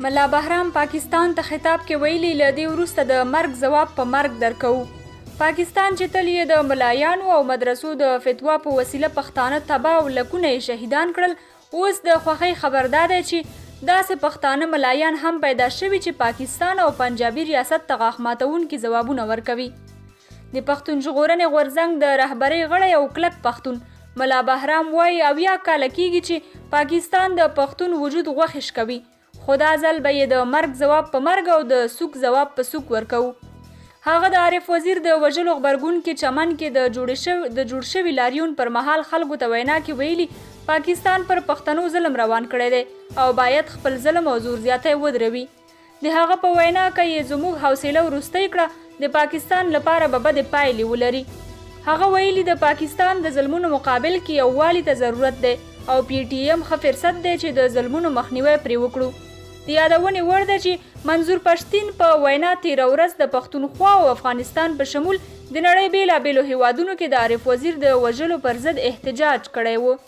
ملا بهرام پاکستان ته خطاب کې ویلي له دې وروسته د مرګ ځواب په مرګ درکوو. پاکستان چې تل یې د ملایانو او مدرسو د فتوا په وسیله پښتانه تباه او لکونه یې شهیدان کړل، اوس د خوښۍ خبر دا دی چې داسې پښتانه ملایان هم پیدا شوي چې پاکستان او پنجابي ریاست ته غاښ ماتونکي ځوابونه ورکوي. د پښتون ژغورنې غورځنګ د رهبرۍ غړی او کلک پښتون ملا بهرام وایي 80 کاله کیږي چې پاکستان د پښتون وجود غوښې شکوي، خو دا ځل به یې د مرګ ځواب په مرګ او د سوک ځواب په سوک ورکوو. هغه د عارف وزیر د وژلو غبرګون کې چمن کې د جوړ شوي لاریون پر مهال خلکو ته وینا کې ویلي پاکستان پر پښتنو ظلم روان کړی دی او باید خپل ظلم او زور زیاتی ودروي. د هغه په وینا کې یې زموږ حوصله وروستی کړه د پاکستان لپاره به بدې پایلې ولري. هغه ویلي د پاکستان د ظلمونو مقابل کې یووالي ته ضرورت دی او پی ټی ایم ښه فرصت دی چې د ظلمونو مخنیوی پرې وکړو. د یادونې وړ ده چې منظور پښتین په وینا تیره ورځ د پښتونخوا او افغانستان په شمول د نړۍ بیلابیلو هیوادونو کې د عارف وزیر د وژلو پر ضد احتجاج کړی و.